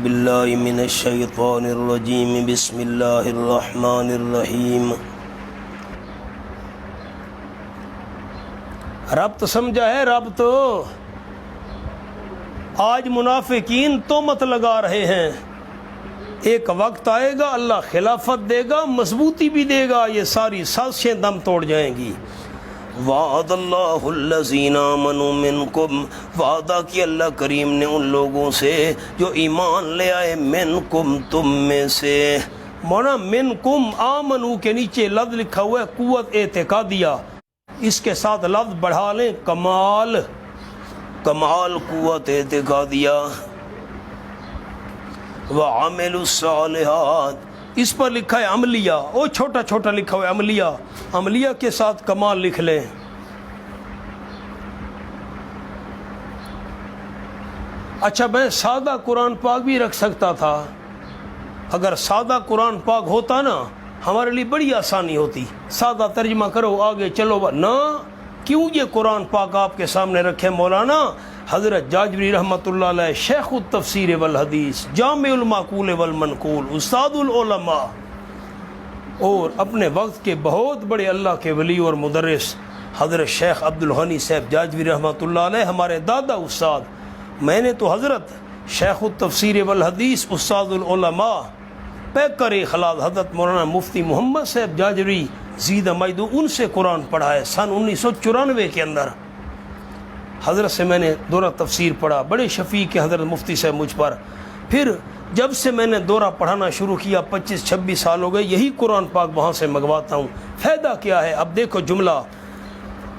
باللہ من الشیطان الرجیم بسم اللہ الرحمن الرحیم۔ ربط سمجھا ہے؟ ربط آج منافقین تہمت لگا رہے ہیں، ایک وقت آئے گا اللہ خلافت دے گا، مضبوطی بھی دے گا، یہ ساری سازشیں دم توڑ جائیں گی۔ وعد اللہ الذین آمنوا منکم، وعدہ کیا اللہ کریم نے ان لوگوں سے جو ایمان لے آئے، منکم تم میں سے۔ مونا منکم آمنو کے نیچے لفظ لکھا ہوا ہے قوت اعتقادیہ، اس کے ساتھ لفظ بڑھا لیں کمال، کمال قوت اعتقادیہ۔ وعملوا الصالحات، اس پر لکھا ہے عملیہ، وہ چھوٹا چھوٹا لکھا ہوا ہے عملیہ، عملیہ کے ساتھ کمال لکھ لیں۔ اچھا میں سادہ قرآن پاک بھی رکھ سکتا تھا، اگر سادہ قرآن پاک ہوتا نا ہمارے لیے بڑی آسانی ہوتی، سادہ ترجمہ کرو آگے چلو، نہ کیوں یہ قرآن پاک آپ کے سامنے رکھے؟ مولانا حضرت جاجوری رحمۃ اللہ علیہ، شیخ التفسیر والحدیث، جامع المعقول والمنقول، استاد العلماء، اور اپنے وقت کے بہت بڑے اللہ کے ولی اور مدرس حضرت شیخ عبد الغنی صاحب جاجوری رحمۃ اللہ علیہ، ہمارے دادا استاد۔ میں نے تو حضرت شیخ التفسیر والحدیث، استاد العلماء، پیکر اخلاص حضرت مولانا مفتی محمد صاحب جاجوری زیدہ مجدو، ان سے قرآن پڑھا ہے سن 1994 کے اندر۔ حضرت سے میں نے دورہ تفسیر پڑھا، بڑے شفیق حضرت مفتی صاحب مجھ پر۔ پھر جب سے میں نے دورہ پڑھانا شروع کیا 25-26 سال ہو گئے، یہی قرآن پاک وہاں سے منگواتا ہوں۔ فائدہ کیا ہے؟ اب دیکھو جملہ،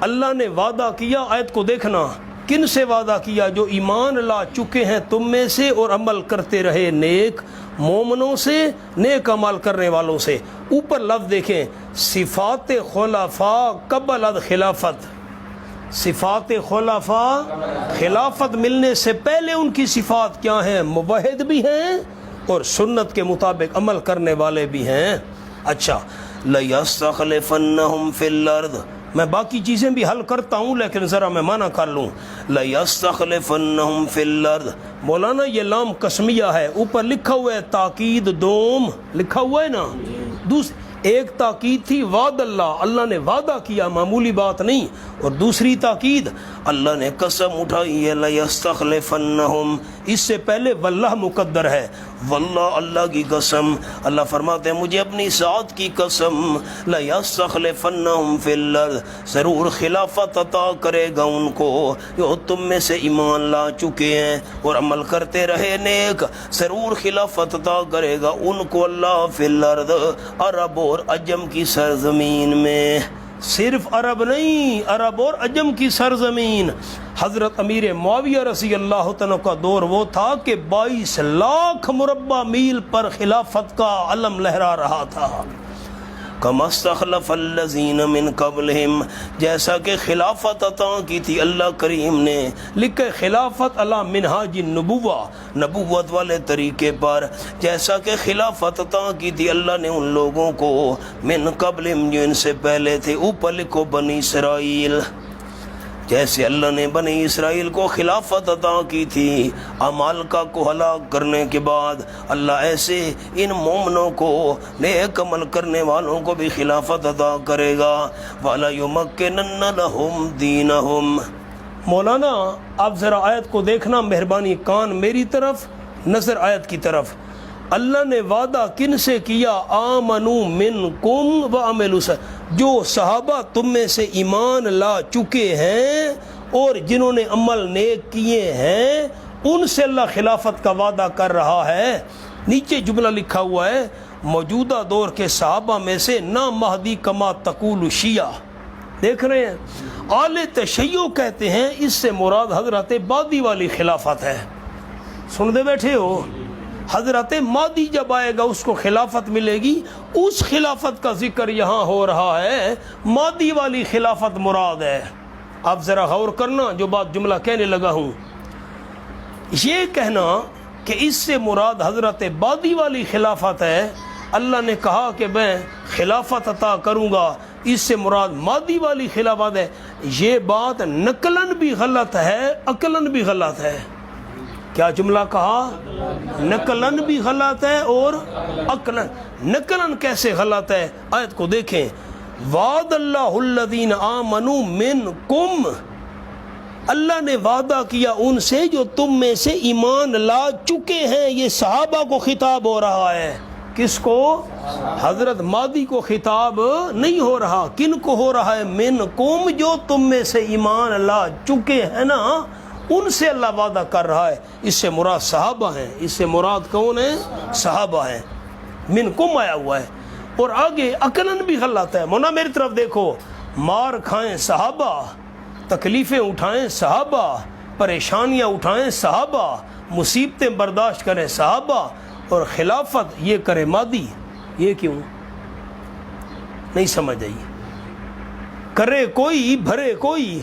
اللہ نے وعدہ کیا، آیت کو دیکھنا، کن سے وعدہ کیا؟ جو ایمان لا چکے ہیں تم میں سے اور عمل کرتے رہے نیک، مومنوں سے، نیک عمل کرنے والوں سے۔ اوپر لفظ دیکھیں، صفات خلفاء قبل خلافت، صفات خلفاء خلافت ملنے سے پہلے ان کی صفات کیا ہیں؟ موحد بھی ہیں اور سنت کے مطابق عمل کرنے والے بھی ہیں۔ اچھا، لَيَسْتَخْلِفَنَّهُمْ فِي الْأَرْضِ، میں باقی چیزیں بھی حل کرتا ہوں لیکن ذرا میں معنی کر لوں۔ لَيَسْتَخْلِفَنَّهُمْ فِي الْأَرْضِ، مولانا یہ لام قسمیہ ہے، اوپر لکھا ہوا ہے تاکید دوم، لکھا ہوا ہے نا۔ ایک تاکید تھی وعد اللہ، اللہ نے وعدہ کیا، معمولی بات نہیں، اور دوسری تاکید اللہ نے قسم اٹھائی ہے، لَيَسْتَخْلِفَنَّهُمْ، اس سے پہلے واللہ مقدر ہے، واللہ اللہ کی قسم، اللہ فرماتے ہیں مجھے اپنی ذات کی قسم، لَيَسْتَخْلِفَنَّهُمْ فِي الْأَرْضِ، ضرور خلافت عطا کرے گا ان کو جو تم میں سے ایمان لا چکے ہیں اور عمل کرتے رہے نیک، ضرور خلافت عطا کرے گا ان کو اللہ فی الارض، عرب اور عجم کی سرزمین میں۔ صرف عرب نہیں، عرب اور عجم کی سرزمین۔ حضرت امیر معاویہ رضی اللہ تعالیٰ کا دور وہ تھا کہ 22 لاکھ مربع میل پر خلافت کا علم لہرا رہا تھا۔ کما استخلف الذین من قبلہم، جیسا کہ خلافت عطا کی تھی اللہ کریم نے، لکھے خلافت علی منہاج النبوہ، نبوت والے طریقے پر، جیسا کہ خلافت عطا کی تھی اللہ نے ان لوگوں کو من قبلہم جو ان سے پہلے تھے، اوپر لکھو بنی اسرائیل، جیسے اللہ نے بنی اسرائیل کو خلافت عطا کی تھی عمالقہ کو ہلاک کرنے کے بعد، اللہ ایسے ان مومنوں کو، نیک عمل کرنے والوں کو بھی خلافت عطا کرے گا۔ وَلَا يُمَكِّنَنَّ لَهُمْ دِينَهُمْ۔ مولانا آپ ذرا آیت کو دیکھنا، مہربانی کان میری طرف، نظر آیت کی طرف۔ اللہ نے وعدہ کن سے کیا؟ آمنو منکم وعملوا، جو صحابہ تم میں سے ایمان لا چکے ہیں اور جنہوں نے عمل نیک کیے ہیں، ان سے اللہ خلافت کا وعدہ کر رہا ہے۔ نیچے جملہ لکھا ہوا ہے، موجودہ دور کے صحابہ میں سے نہ مہدی کما تقول شیعہ، دیکھ رہے ہیں، آل تشیع کہتے ہیں، اس سے مراد حضرت بادی والی خلافت ہے۔ سن دے بیٹھے ہو، حضرت مہدی جب آئے گا اس کو خلافت ملے گی، اس خلافت کا ذکر یہاں ہو رہا ہے، مہدی والی خلافت مراد ہے۔ آپ ذرا غور کرنا جو بات جملہ کہنے لگا ہوں، یہ کہنا کہ اس سے مراد حضرت بادی والی خلافت ہے، اللہ نے کہا کہ میں خلافت عطا کروں گا، اس سے مراد مادی والی خلافت ہے، یہ بات نقلاً بھی غلط ہے، عقلاً بھی غلط ہے۔ کیا جملہ کہا؟ نقلن بھی غلط ہے اور عقلن. نقلن کیسے غلط ہے؟ آیت کو دیکھیں. وعد اللہ الذین آمنوا منکم، اللہ نے وعدہ کیا ان سے جو تم میں سے ایمان لا چکے ہیں. یہ صحابہ کو خطاب ہو رہا ہے. کس کو؟ حضرت مادی کو خطاب نہیں ہو رہا. کن کو ہو رہا ہے؟ منکم، جو تم میں سے ایمان لا چکے ہیں نا، ان سے اللہ وعدہ کر رہا ہے. اس سے مراد صحابہ ہیں. اس سے مراد کون ہیں؟ صحابہ ہیں. منکم آیا ہوا ہے. اور آگے عقلن بھی غلط ہے. مونا میری طرف دیکھو. مار کھائیں صحابہ، تکلیفیں اٹھائیں صحابہ، پریشانیاں اٹھائیں صحابہ، مصیبتیں برداشت کریں صحابہ، اور خلافت یہ کرے مادی. یہ کیوں نہیں سمجھ آئی؟ کرے کوئی بھرے کوئی،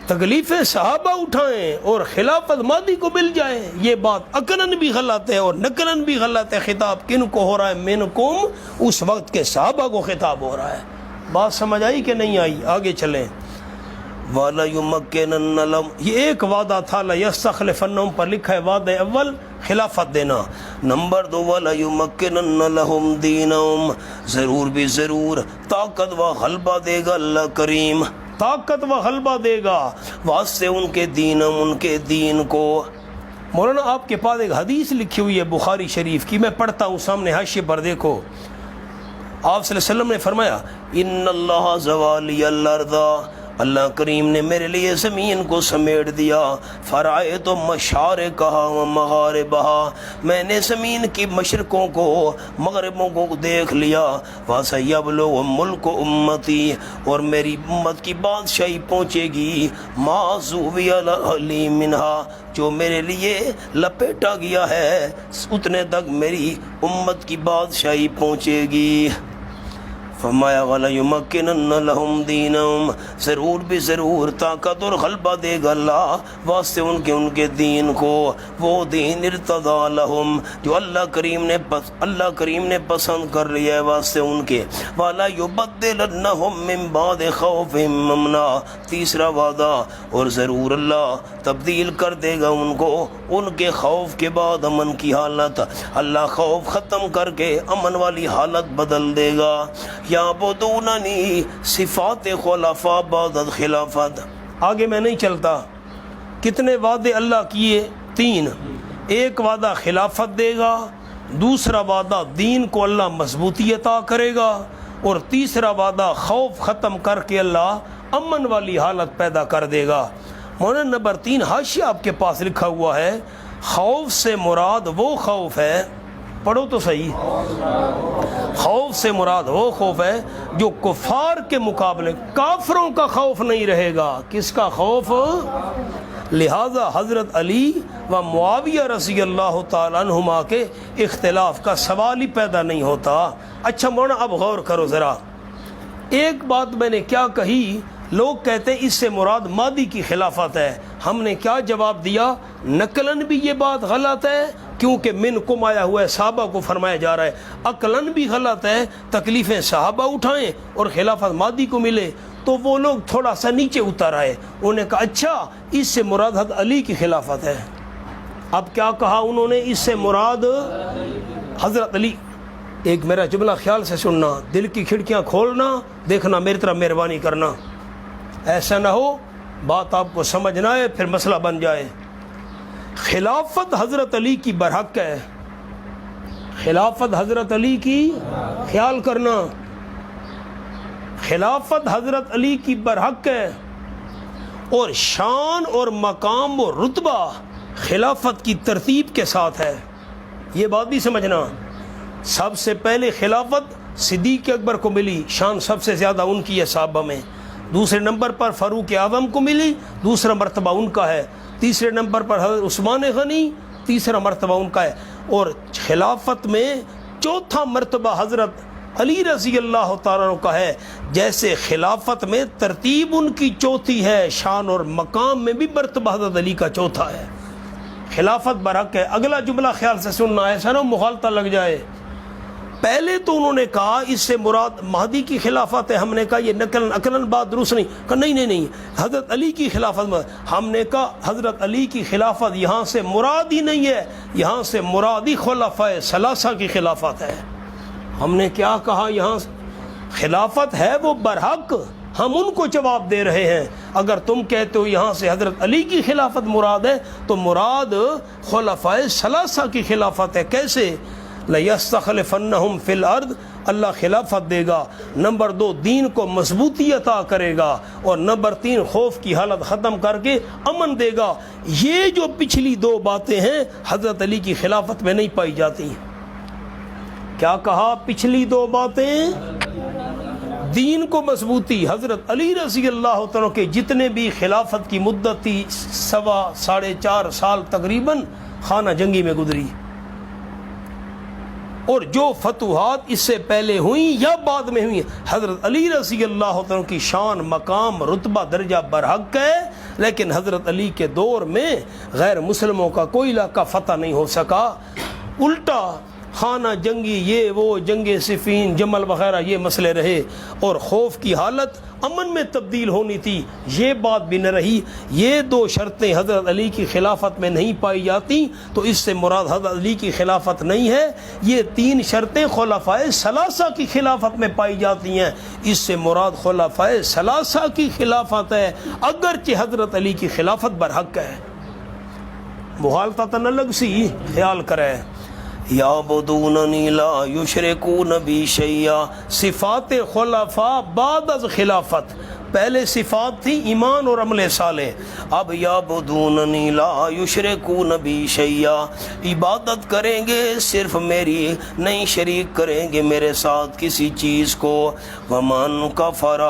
تکلیفیں صحابہ اٹھائیں اور خلافت مادی کو مل جائے. یہ بات عقلن بھی غلط ہے اور نقلن بھی غلط ہے. خطاب کن کو ہو رہا ہے؟ منکم، اس وقت کے صحابہ کو خطاب ہو رہا ہے. بات سمجھ آئی کہ نہیں آئی؟ آگے چلیں. وَلَيُمَكِّنَنَّ لَهُمْ، یہ ایک وعدہ تھا. لَيَسْتَخْلِفَنَّهُمْ پر لکھا ہے وعدہ اول خلافت دینا. نمبر 2 وَلَيُمَكِّنَنَّ لَهُمْ دِينَهُمْ، ضرور بھی ضرور طاقت و غلبہ دے گا اللہ کریم. طاقت و غلبہ دے گا واسطے ان کے دینم، ان کے دین کو. مولانا آپ کے پاس ایک حدیث لکھی ہوئی ہے بخاری شریف کی، میں پڑھتا ہوں سامنے حاشیے پر دیکھو. آپ صلی اللہ علیہ وسلم نے فرمایا ان اللہ زوالی الارض، اللہ کریم نے میرے لیے زمین کو سمیٹ دیا. فرائے تو مشارقہا و مغاربہا، میں نے زمین کی مشرقوں کو مغربوں کو دیکھ لیا. وَسَيَبْلُغُ مُلْكُ امتی، اور میری امت کی بادشاہی پہنچے گی. مَا زُوِّيَ لَهْلِي مِنْهَا، جو میرے لیے لپیٹا گیا ہے اتنے تک میری امت کی بادشاہی پہنچے گی. فرمایا وَلَيُمَكِّنَنَّ لَهُمْ دِينَهُمْ، ضرور بھی ضرور طاقت اور غلبہ دے گا اللہ واسطے ان کے دین کو. وہ دین ارتضیٰ لہم، جو اللہ کریم نے پسند کر لیا ہے واسطے ان کے. وَلَا يُبَدِّلَنَّهُمْ مِنْ بَعْدِ خَوْفِهِمْ أَمْنًا، تیسرا وعدہ، اور ضرور اللہ تبدیل کر دے گا ان کو ان کے خوف کے بعد امن کی حالت. اللہ خوف ختم کر کے امن والی حالت بدل دے گا. یعبدوننی، صفات خلفاء بعد خلافت. آگے میں نہیں چلتا. کتنے وعدے اللہ کیے؟ 3. ایک وعدہ خلافت دے گا، دوسرا وعدہ دین کو اللہ مضبوطی عطا کرے گا، اور تیسرا وعدہ خوف ختم کر کے اللہ امن والی حالت پیدا کر دے گا. مولانا نمبر 3 حاشیہ آپ کے پاس لکھا ہوا ہے. خوف سے مراد وہ خوف ہے، پڑھو تو صحیح. خوف سے مراد وہ خوف ہے جو کفار کے مقابلے، کافروں کا خوف نہیں رہے گا. کس کا خوف؟ لہذا حضرت علی و معاویہ رضی اللہ تعالیٰ عنہما کے اختلاف کا سوال ہی پیدا نہیں ہوتا. اچھا مولانا اب غور کرو ذرا. ایک بات میں نے کیا کہی، لوگ کہتے ہیں اس سے مراد مادی کی خلافت ہے. ہم نے کیا جواب دیا؟ نقلن بھی یہ بات غلط ہے کیونکہ منکم آیا ہوا ہے، صحابہ کو فرمایا جا رہا ہے. عقلن بھی غلط ہے، تکلیفیں صحابہ اٹھائیں اور خلافت مادی کو ملے. تو وہ لوگ تھوڑا سا نیچے اتر آئے، انہوں نے کہا اچھا اس سے مراد حضرت علی کی خلافت ہے. اب کیا کہا انہوں نے؟ اس سے مراد حضرت علی. ایک میرا جملہ خیال سے سننا، دل کی کھڑکیاں کھولنا، دیکھنا، میری طرف مہربانی کرنا. ایسا نہ ہو بات آپ کو سمجھ نہ آئے پھر مسئلہ بن جائے. خلافت حضرت علی کی برحق ہے. خلافت حضرت علی کی، خیال کرنا، خلافت حضرت علی کی برحق ہے، اور شان اور مقام و رتبہ خلافت کی ترتیب کے ساتھ ہے. یہ بات بھی سمجھنا. سب سے پہلے خلافت صدیق اکبر کو ملی، شان سب سے زیادہ ان کی ہے صحابہ میں. دوسرے نمبر پر فاروق اعظم کو ملی، دوسرا مرتبہ ان کا ہے. تیسرے نمبر پر حضرت عثمان غنی، تیسرا مرتبہ ان کا ہے. اور خلافت میں چوتھا مرتبہ حضرت علی رضی اللہ تعالیٰ عنہ کا ہے. جیسے خلافت میں ترتیب ان کی چوتھی ہے، شان اور مقام میں بھی مرتبہ حضرت علی کا چوتھا ہے. خلافت برحق ہے. اگلا جملہ خیال سے سننا، ایسا نہ مغالطہ لگ جائے. پہلے تو انہوں نے کہا اس سے مراد مہدی کی خلافت ہے، ہم نے کہا یہ نقلاً بات درست نہیں، کہا نہیں حضرت علی کی خلافت، ہم نے کہا حضرت علی کی خلافت یہاں سے مراد ہی نہیں ہے، یہاں سے مراد ہی خلفائے ثلاثہ کی خلافت ہے۔ ہم نے کیا کہا، یہاں خلافت ہے وہ برحق، ہم ان کو جواب دے رہے ہیں۔ اگر تم کہتے ہو یہاں سے حضرت علی کی خلافت مراد ہے تو مراد خلفائے ثلاثہ کی خلافت ہے۔ کیسے؟ لَيَسْتَخْلِفَنَّهُمْ فِي الْأَرْضِ، اللہ خلافت دے گا۔ نمبر 2 دین کو مضبوطی عطا کرے گا، اور نمبر 3 خوف کی حالت ختم کر کے امن دے گا۔ یہ جو پچھلی 2 باتیں ہیں حضرت علی کی خلافت میں نہیں پائی جاتی۔ کیا کہا؟ پچھلی 2 باتیں، دین کو مضبوطی، حضرت علی رضی اللہ تعالیٰ کے جتنے بھی خلافت کی مدت تھی 4.25 سال تقریباً خانہ جنگی میں گزری، اور جو فتوحات اس سے پہلے ہوئیں یا بعد میں ہوئیں، حضرت علی رضی اللہ تعالیٰ کی شان، مقام، رتبہ، درجہ برحق ہے، لیکن حضرت علی کے دور میں غیر مسلموں کا کوئی علاقہ فتح نہیں ہو سکا۔ الٹا خانہ جنگی، یہ وہ جنگ صفین، جمل وغیرہ یہ مسئلے رہے، اور خوف کی حالت امن میں تبدیل ہونی تھی، یہ بات بھی نہ رہی۔ یہ 2 شرطیں حضرت علی کی خلافت میں نہیں پائی جاتی تو اس سے مراد حضرت علی کی خلافت نہیں ہے۔ یہ 3 شرطیں خلفائے ثلاثہ کی خلافت میں پائی جاتی ہیں، اس سے مراد خلفائے ثلاثہ کی خلافت ہے، اگرچہ حضرت علی کی خلافت برحق ہے۔ مغالطہ نہ لگ سی، خیال کرے۔ یعبدوننی لا یشرکون بی شیئا، صفات خلفاء بعد از خلافت، پہلے صفات تھی ایمان اور عمل صالح، اب یعبدوننی لا یشرکون بی شیئا، عبادت کریں گے صرف میری، نہیں شریک کریں گے میرے ساتھ کسی چیز کو۔ ومن کفر،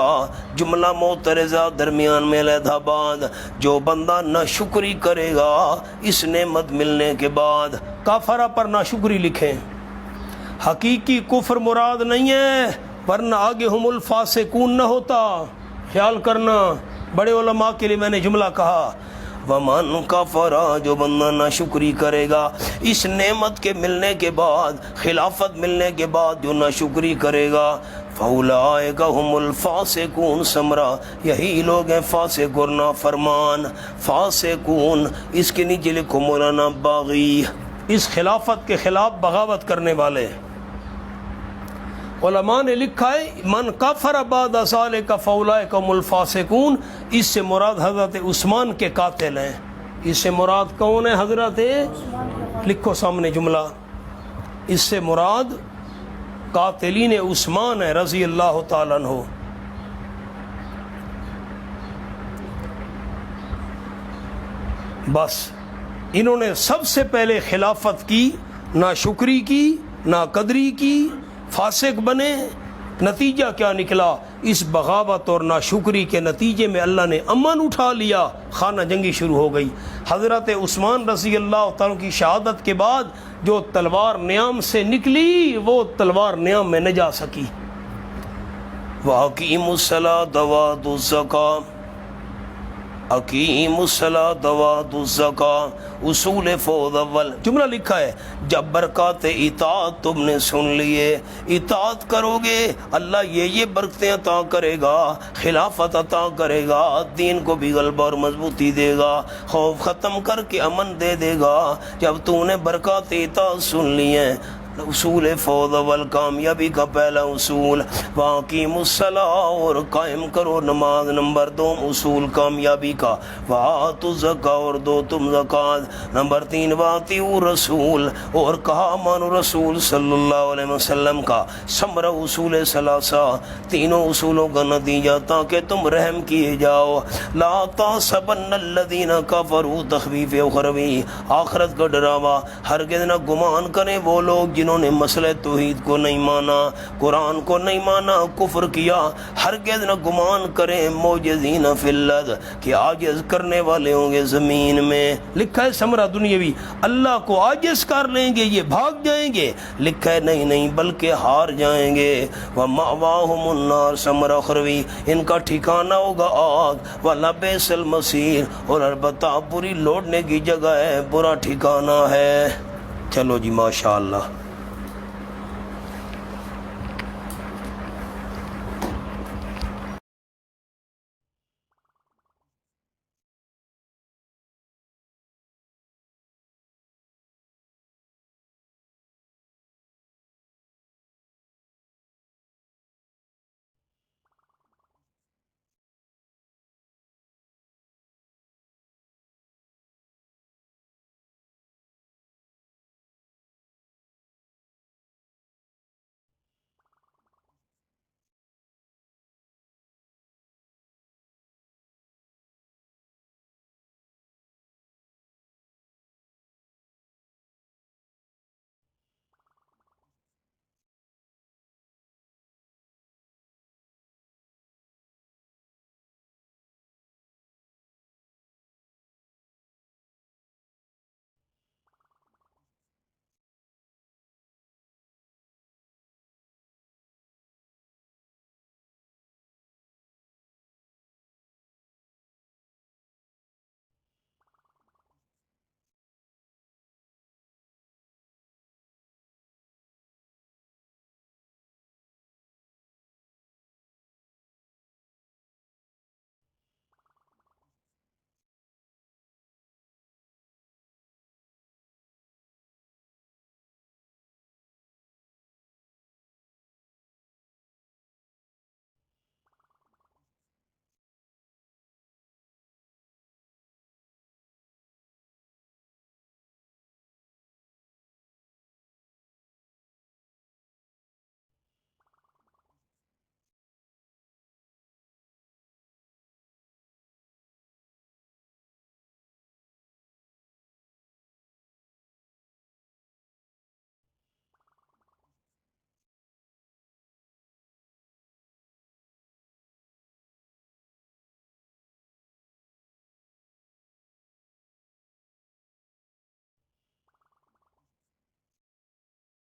جملہ معترضہ درمیان میں علیحدہ بات، جو بندہ ناشکری کرے گا اس نعمت ملنے کے بعد، کافرہ پر ناشکری لکھیں، حقیقی کفر مراد نہیں ہے، ورنہ آگے ہم الفاسقون نہ ہوتا۔ خیال کرنا، بڑے علماء کے لیے میں نے جملہ کہا، ومن کفر، جو بندہ ناشکری کرے گا اس نعمت کے ملنے کے بعد، خلافت ملنے کے بعد جو ناشکری کرے گا، فاولئک هم الفاسقون، سمرا یہی لوگ ہیں فاسق اور نافرمان۔ فاسقون اس کے نیچے لکھو مولانا باغی، اس خلافت کے خلاف بغاوت کرنے والے۔ علماء نے لکھا ہے من کفر بعد ذلک فاولئک هم الفاسقون، اس سے مراد حضرت عثمان کے قاتل ہیں۔ اس سے مراد کون ہے؟ حضرت، لکھو سامنے جملہ، اس سے مراد قاتلین عثمان ہے رضی اللہ تعالیٰ عنہ۔ بس انہوں نے سب سے پہلے خلافت کی ناشکری کی، ناقدری کی، فاسق بنے۔ نتیجہ کیا نکلا؟ اس بغاوت اور ناشکری کے نتیجے میں اللہ نے امن اٹھا لیا، خانہ جنگی شروع ہو گئی۔ حضرت عثمان رضی اللہ تعالیٰ کی شہادت کے بعد جو تلوار نیام سے نکلی وہ تلوار نیام میں نہ جا سکی۔ وَأَقِیمُوا الصَّلَاةَ وَآتُوا الزَّکَاةَ، اقیموا الصلاۃ وآتوا الزکاۃ، اصول فوز اول جملہ لکھا ہے، جب برکات اطاعت تم نے سن لیے، اطاعت کرو گے اللہ یہ برکتیں عطا کرے گا، خلافت عطا کرے گا، دین کو بھی غلبہ اور مضبوطی دے گا، خوف ختم کر کے امن دے دے گا۔ جب تم نے برکات اطاعت سن لی ہیں، اصول فوز اول کامیابی کا پہلا اصول، واقیم الصلاۃ، اور قائم کرو نماز، نمبر 2 اصول کامیابی کا، وآتوا الزکاۃ، اور دو تم زکوٰۃ، نمبر 3 واطیعوا رسول، اور کہا مانو رسول صلی اللہ علیہ وسلم کا، ثمرہ اصول ثلاثہ، تینوں اصولوں کا نتیجہ تاکہ تم رحم کیے جاؤ۔ لا تحسبن الذین کفروا، تخفیف اخروی، آخرت کا ڈراوا، ہرگز نہ گمان کریں وہ لوگ جنہوں نے مسئلہ توحید کو نہیں مانا، قرآن کو نہیں مانا، کفر کیا، ہرگز نہ گمان کریں معجزین فی الارض، کہ عاجز کرنے والے ہوں گے زمین میں۔ لکھا ہے ثمرہ دنیاوی، اللہ کو عاجز کر لیں گے، یہ بھاگ جائیں گے، لکھا ہے نہیں بلکہ ہار جائیں گے۔ وَمَأْوَاهُمُ النَّارُ، ثمرہ اخروی، ان کا ٹھکانہ ہوگا آگ، وَلَبِئْسَ الْمَصِيرُ، اور البتہ بری لوٹنے کی جگہ ہے، برا ٹھکانہ ہے۔ چلو جی ماشاءاللہ۔